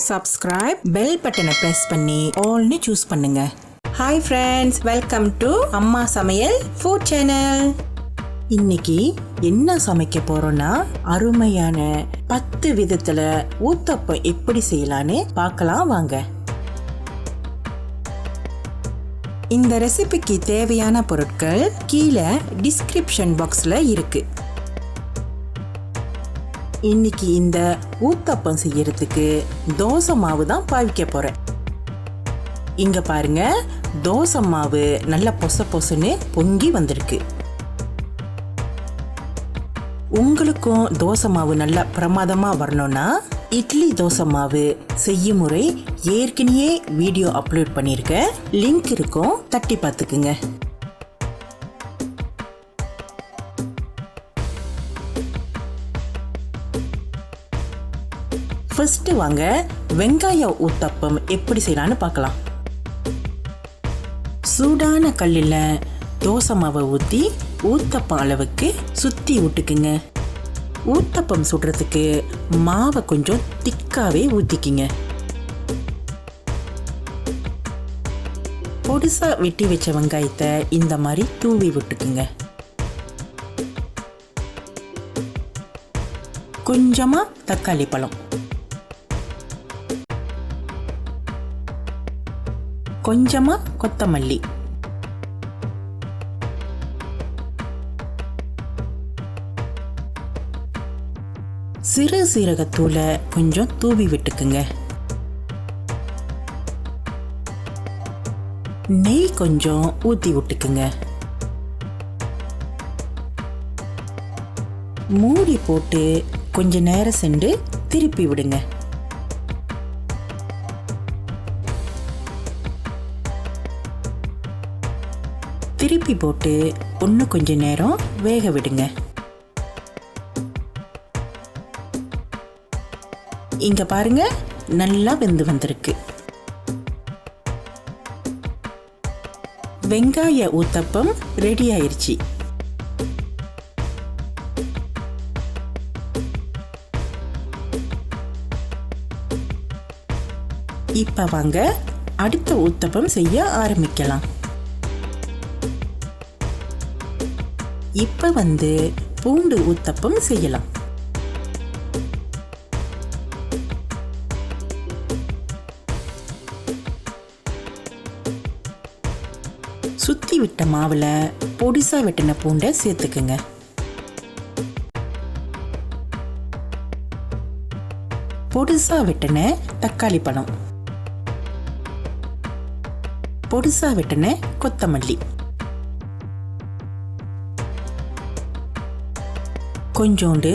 subscribe, bell button press பண்ணி all ni choose பண்ணுங்க. Hi friends, welcome to அம்மா சமையல் food channel. இன்னைக்கு என்ன சமைக்க போறோம்னா அருமையான 10 விதத்துல ஊத்தப்பம் எப்படி செய்யலாம்னு பார்க்கலாம் வாங்க. இந்த ரெசிபிக்கு தேவையான பொருட்கள் கீழே டிஸ்கிரிப்ஷன் பாக்ஸ்ல இருக்கு. இன்னைக்கு இந்த ஊத்தப்பம் செய்யறதுக்கு தோசை மாவு தான் பாவிக்க போறேன். இங்க பாருங்க, தோசை மாவு நல்ல பொசன்னு பொங்கி வந்திருக்கு. உங்களுக்கும் தோசை மாவு நல்லா பிரமாதமா வரணும்னா இட்லி தோசை மாவு செய்யும் முறை ஏற்கனவே வீடியோ அப்லோட் பண்ணியிருக்கேன், லிங்க் இருக்கும், தட்டி பார்த்துக்குங்க. ஃபர்ஸ்ட் வாங்க வெங்காய ஊத்தப்பம் எப்படி செய்யலாம்னு பார்க்கலாம். சூடான கல்லில் தோசை மாவை ஊற்றி ஊத்தப்பம் அளவுக்கு சுற்றி விட்டுக்குங்க. ஊத்தப்பம் சுடுறதுக்கு மாவை கொஞ்சம் திக்காவே ஊற்றிக்கிங்க. பொடிசா வெட்டி வச்ச வெங்காயத்தை இந்த மாதிரி தூவி விட்டுக்குங்க. கொஞ்சமா தக்காளி பழம், கொஞ்சமா கொத்தமல்லி, சிறு சீரகத்தூளை கொஞ்சம் தூவி விட்டுக்குங்க. நெய் கொஞ்சம் ஊத்தி விட்டுக்குங்க. மூடி போட்டு கொஞ்ச நேரம் சென்று திருப்பி விடுங்க. திருப்பி போட்டு இன்னும் கொஞ்ச நேரம் வேக விடுங்க. இங்க பாருங்க, நல்லா வெந்து வந்திருக்கு. வெங்காய ஊத்தப்பம் ரெடி ஆயிருச்சு. இப்ப வாங்க அடுத்த ஊத்தப்பம் செய்ய ஆரம்பிக்கலாம். இப்ப பூண்டு ஊத்தப்பம் செய்யலாம். சுத்தி விட்ட மாவுல பொடிசா வெட்டின பூண்டை சேர்த்துக்குங்க. பொடிசா வெட்டின தக்காளி பழம், பொடிசா வெட்டின கொத்தமல்லி, கொஞ்சோண்டு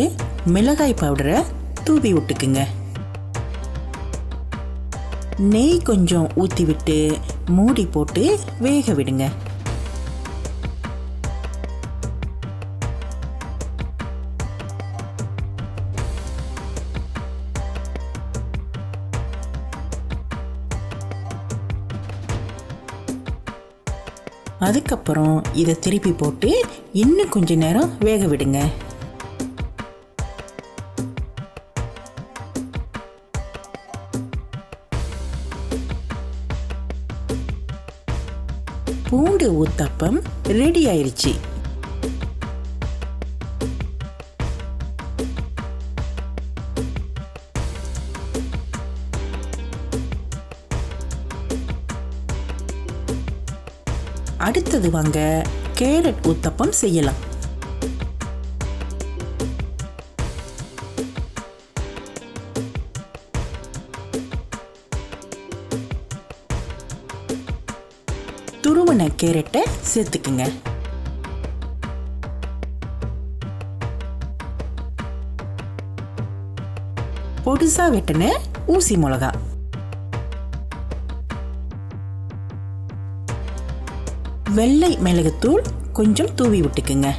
மிளகாய் பவுடரை தூவி விட்டுக்குங்க. நெய் கொஞ்சம் ஊற்றி விட்டு மூடி போட்டு வேக விடுங்க. அதுக்கப்புறம் இதை திருப்பி போட்டு இன்னும் கொஞ்ச நேரம் வேக விடுங்க. பூண்டு ஊத்தப்பம் ரெடி ஆயிருச்சு. அடுத்தது வாங்க கேரட் ஊத்தப்பம் செய்யலாம். துருவன கேரட்டை சேர்த்துக்குங்க. பொடிசா வெட்டின ஊசி மிளகா, வெள்ளை மிளகுத்தூள் கொஞ்சம் தூவி விட்டுக்குங்க.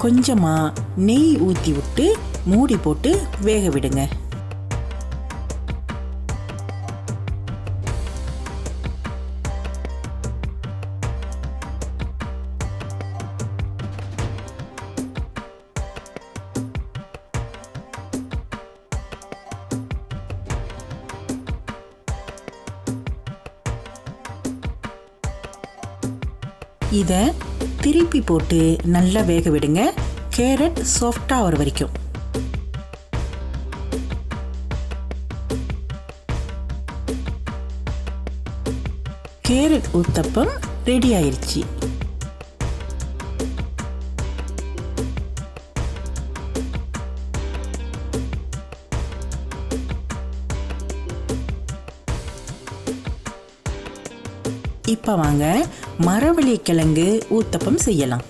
கொஞ்சமா நெய் ஊத்தி விட்டு மூடி போட்டு வேக விடுங்க. இதை திருப்பி போட்டு நல்லா வேக விடுங்க. கேரட் சாஃப்டாக ஆகிற வரைக்கும். கேரட் ஊத்தப்பம் ரெடி ஆயிருச்சு. இப்போ வாங்க மரவள்ளி கிழங்கு ஊத்தப்பம் செய்யலாம்.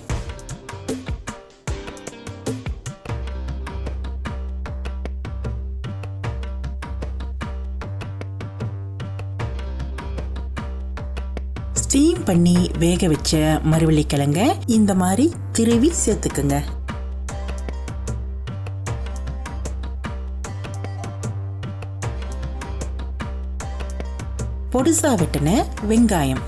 ஸ்டீம் பண்ணி வேக வச்ச மரவள்ளி கிழங்க இந்த மாதிரி திருவி சேர்த்துக்குங்க. பொடிசா வெட்டின வெங்காயம்,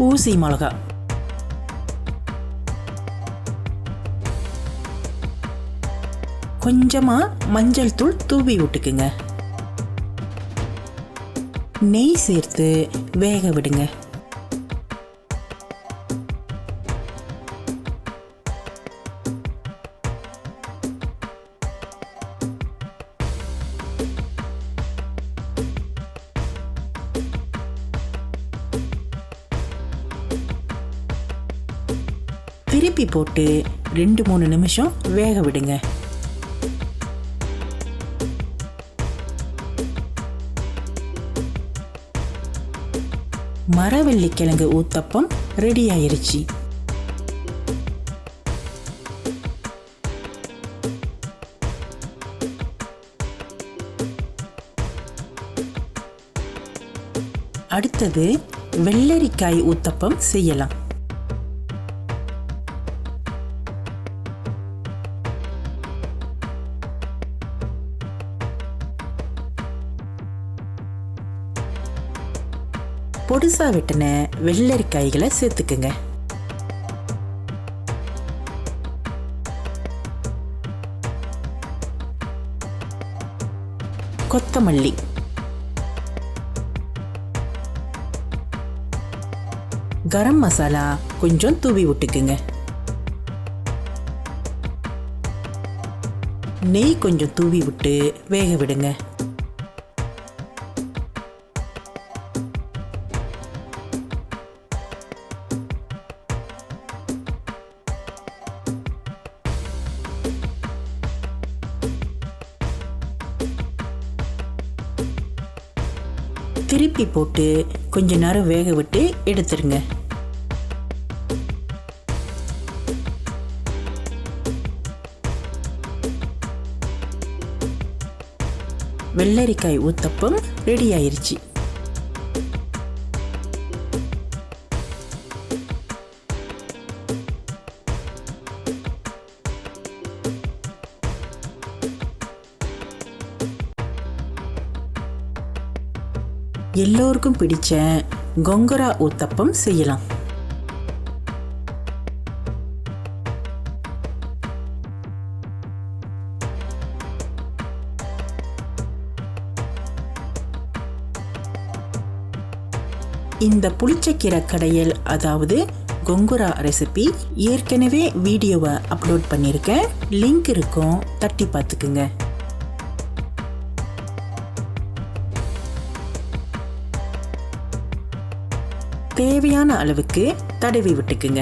ஊசி மிளகா, கொஞ்சமா மஞ்சள் தூள் தூவி விட்டுக்குங்க. நெய் சேர்த்து வேக விடுங்க. திருப்பி போட்டு 2-3 நிமிஷம் வேக விடுங்க. மரவள்ளி கிழங்கு ஊத்தப்பம் ரெடி ஆயிருச்சு. அடுத்தது வெள்ளரிக்காய் ஊத்தப்பம் செய்யலாம். பொடிசா வெட்டின வெள்ளரிக்காய்களை சேர்த்துக்குங்க. கொத்தமல்லி, கரம் மசாலா கொஞ்சம் தூவி விட்டுக்குங்க. நெய் கொஞ்சம் தூவி விட்டு வேக விடுங்க. திருப்பி போட்டு கொஞ்ச நேரம் வேக விட்டு எடுத்துருங்க. வெள்ளரிக்காய் ஊத்தப்பம் ரெடி ஆயிருச்சு. எல்லோருக்கும் பிடிச்ச கொங்கரா ஊத்தப்பம் செய்யலாம். இந்த புளிச்சக்கீரை கடையல் அதாவது கொங்குரா ரெசிபி ஏற்கனவே வீடியோவை அப்லோட் பண்ணியிருக்கேன். லிங்க் இருக்கும், தட்டி பார்த்துக்குங்க. தேவையான அளவுக்கு தடவி விட்டுக்குங்க.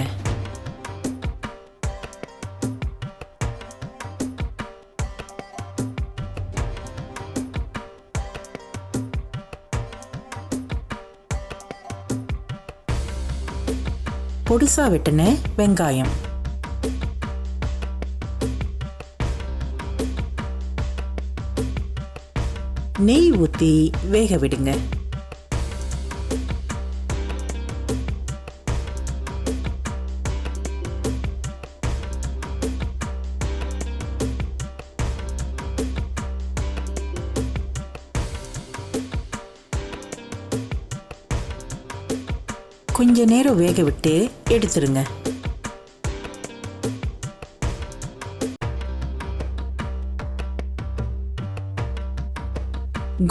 பொடிசா வெட்டின வெங்காயம், நெய் ஊற்றி வேக விடுங்க. கொஞ்ச நேரம் வேக விட்டு எடுத்துருங்க.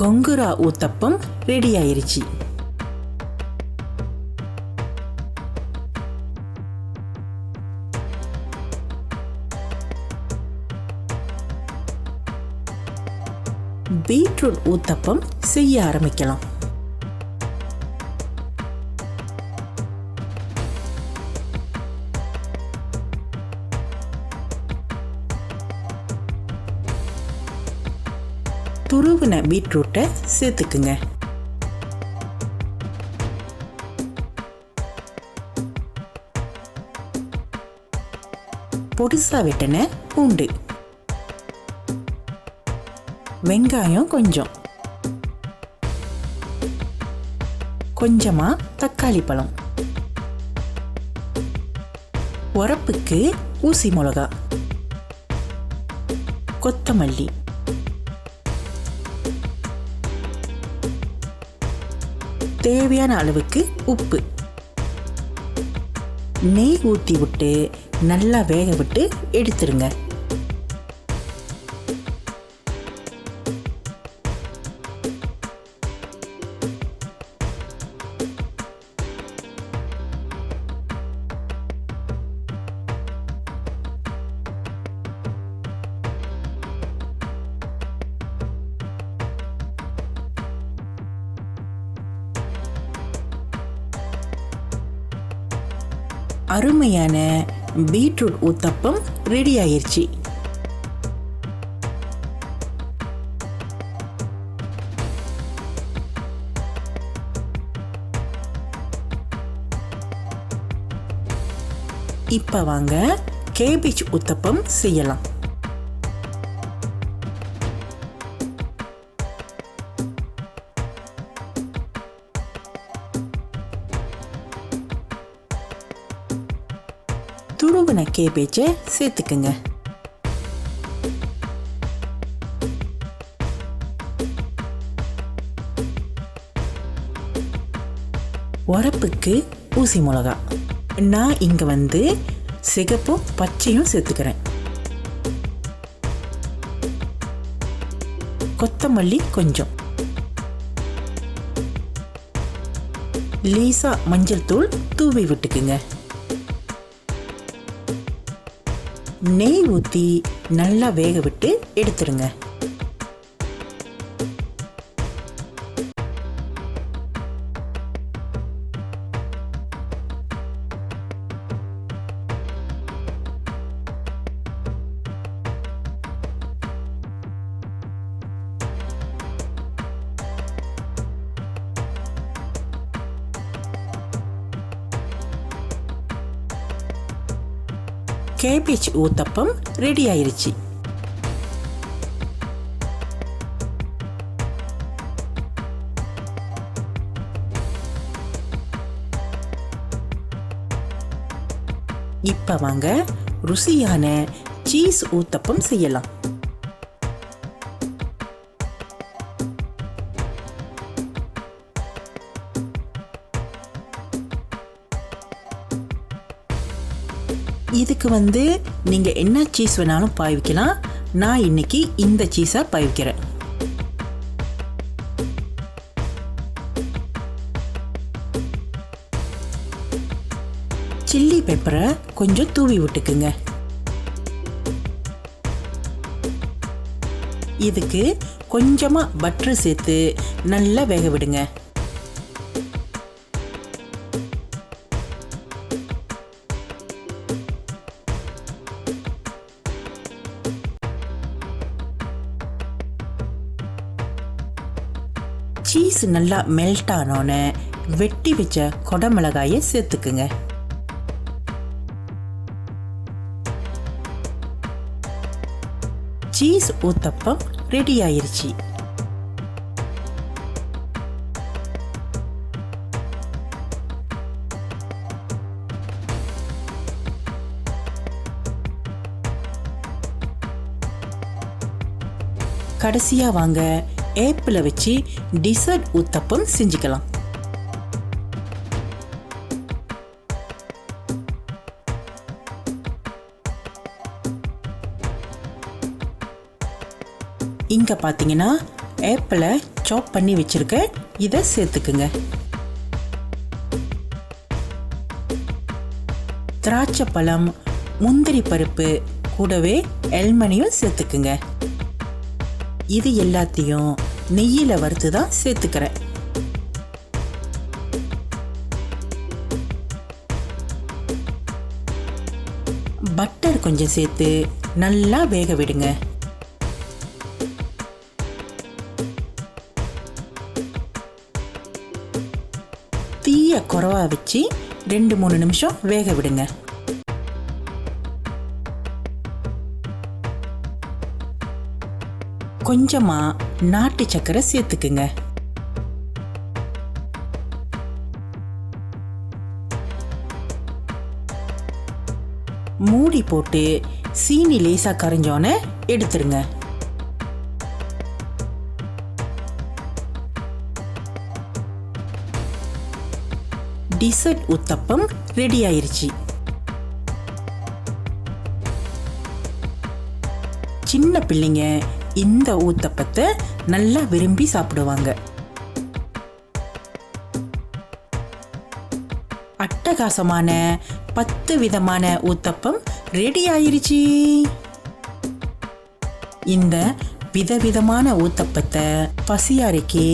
கொங்குரா ஊத்தப்பம் ரெடி ஆயிருச்சு. பீட்ரூட் ஊத்தப்பம் செய்ய ஆரம்பிக்கலாம். துருவின பீட்ரூட்டை சேர்த்துக்குங்க. பொடிசா வெட்டின பூண்டு, வெங்காயம் கொஞ்சமா தக்காளி பழம், உரப்புக்கு ஊசி மிளகா, கொத்தமல்லி, தேவையான அளவுக்கு உப்பு, நெய் ஊற்றி விட்டு நல்லா வேக விட்டு எடுத்துருங்க. அருமையான பீட்ரூட் ஊத்தப்பம் ரெடி ஆயிருச்சு. இப்ப வாங்க கேபேஜ் ஊத்தப்பம் செய்யலாம். துருவின கேபேஜை சேர்த்துக்குங்க. உரப்புக்கு ஊசி மிளகா, நான் இங்க சிகப்பும் பச்சையும் சேர்த்துக்கிறேன். கொத்தமல்லி கொஞ்சம், லேசா மஞ்சள் தூள் தூவி விட்டுக்குங்க. நெய் ஊற்றி நல்லா வேக விட்டு எடுத்துருங்க. கேபேஜ் ஊத்தப்பம் ரெடி ஆயிருச்சு. இப்ப வாங்க ருசியான சீஸ் ஊத்தப்பம் செய்யலாம். இதுக்கு நீங்க என்ன சீஸ் வேணாலும் பாய்விக்கலாம். நான் இன்னைக்கு இந்த சீஸை பாய்விக்கிறேன். சில்லி பெப்பரை கொஞ்சம் தூவி விட்டுக்குங்க. இதுக்கு கொஞ்சமா பட்டர் சேர்த்து நல்லா வேக விடுங்க. சீஸ் நல்லா மெல்ட் ஆனோன்னு வெட்டி வச்ச கொடமிளகாயை சேர்த்துக்குங்க. சீஸ் ஊத்தப்பம் ரெடி ஆயிருச்சு. கடைசியா வாங்க ஏப்பிள வச்சு டிசர்ட் ஊத்தப்பம் செஞ்சுக்கலாம். இங்க பாத்தீங்கன்னா ஏப்பிள சாப் பண்ணி வச்சிருக்க, இதை சேர்த்துக்குங்க. திராட்சை பழம், முந்திரி பருப்பு கூடவே எல்மனியும் சேர்த்துக்குங்க. இது எல்லாத்தையும் நெய்யில் வறுத்து தான் சேர்த்துக்கிறேன். பட்டர் கொஞ்சம் சேர்த்து நல்லா வேக விடுங்க. தீய குறைவா வச்சு 2-3 நிமிஷம் வேக விடுங்க. கொஞ்சமா நாட்டு சர்க்கரை சேர்த்துக்குங்க. மூடி போட்டு சீனி லேசா கரைஞ்சோன்னு எடுத்துருங்க. டிசர்ட் ஊத்தப்பம் ரெடி ஆயிருச்சு. சின்ன பிள்ளைங்க இந்த ஊத்தப்பத்தை நல்லா விரும்பி சாப்பிடுவாங்க. அட்டகாசமான 10 விதமான ஊத்தப்பம் ரெடி ஆயிருச்சு. இந்த விதவிதமான ஊத்தப்பத்தை பசியாரிக்கு,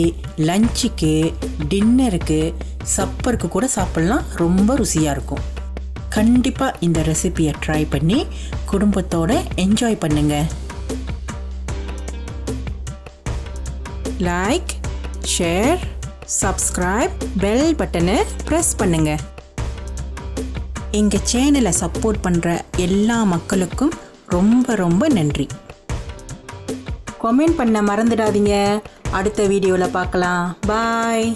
லஞ்சுக்கு, டின்னருக்கு, சப்பருக்கு கூட சாப்பிடலாம். ரொம்ப ருசியாக இருக்கும். கண்டிப்பாக இந்த ரெசிபியை ட்ரை பண்ணி குடும்பத்தோட என்ஜாய் பண்ணுங்க. லைக், ஷேர், சப்ஸ்கிரைப், பெல் பட்டனை ப்ரெஸ் பண்ணுங்க. எங்கள் சேனலை சப்போர்ட் பண்ணுற எல்லா மக்களுக்கும் ரொம்ப ரொம்ப நன்றி. கமெண்ட் பண்ண மறந்துடாதீங்க. அடுத்த வீடியோவில் பார்க்கலாம். பாய்.